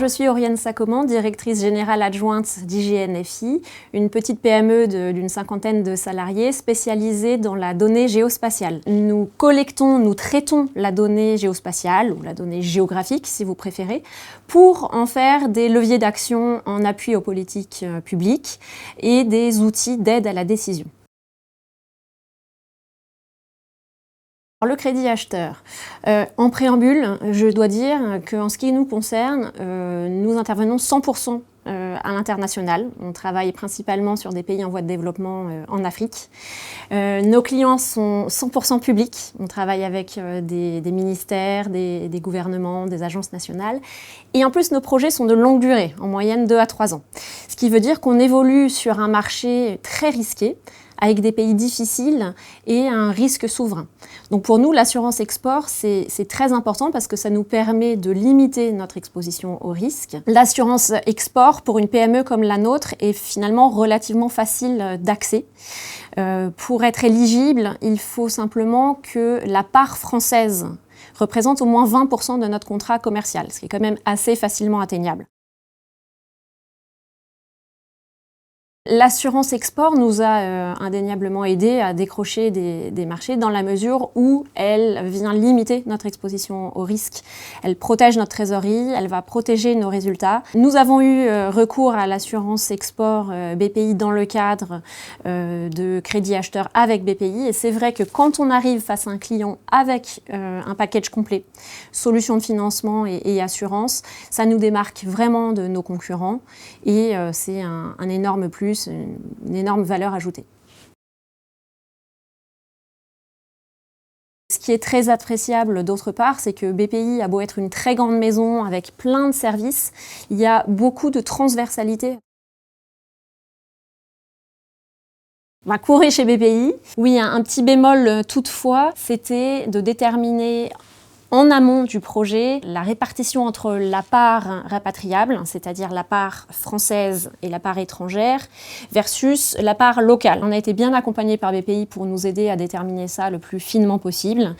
je suis Oriane Sacomand, directrice générale adjointe d'IGNFI, une petite PME d'une cinquantaine de salariés spécialisée dans la donnée géospatiale. Nous collectons, nous traitons la donnée géospatiale, ou la donnée géographique si vous préférez, pour en faire des leviers d'action en appui aux politiques publiques et des outils d'aide à la décision. Le crédit acheteur. En préambule, je dois dire qu'en ce qui nous concerne, nous intervenons 100% à l'international. On travaille principalement sur des pays en voie de développement en Afrique. Nos clients sont 100% publics. On travaille avec des ministères, des gouvernements, des agences nationales. Et en plus, nos projets sont de longue durée, en moyenne 2 à 3 ans. Ce qui veut dire qu'on évolue sur un marché très risqué, avec des pays difficiles et un risque souverain. Donc pour nous, l'assurance export, c'est très important parce que ça nous permet de limiter notre exposition au risque. L'assurance export, pour une PME comme la nôtre, est finalement relativement facile d'accès. Pour être éligible, il faut simplement que la part française représente au moins 20% de notre contrat commercial, ce qui est quand même assez facilement atteignable. L'assurance export nous a indéniablement aidé à décrocher des marchés dans la mesure où elle vient limiter notre exposition au risque. Elle protège notre trésorerie, elle va protéger nos résultats. Nous avons eu recours à l'assurance export BPI dans le cadre de crédit acheteur avec BPI. Et c'est vrai que quand on arrive face à un client avec un package complet, solution de financement et assurance, ça nous démarque vraiment de nos concurrents et c'est un énorme plus, une énorme valeur ajoutée. Ce qui est très appréciable d'autre part, c'est que BPI a beau être une très grande maison avec plein de services, il y a beaucoup de transversalité. Courir chez BPI, oui, un petit bémol toutefois, c'était de déterminer en amont du projet la répartition entre la part rapatriable, c'est-à-dire la part française et la part étrangère, versus la part locale. On a été bien accompagné par BPI pour nous aider à déterminer ça le plus finement possible.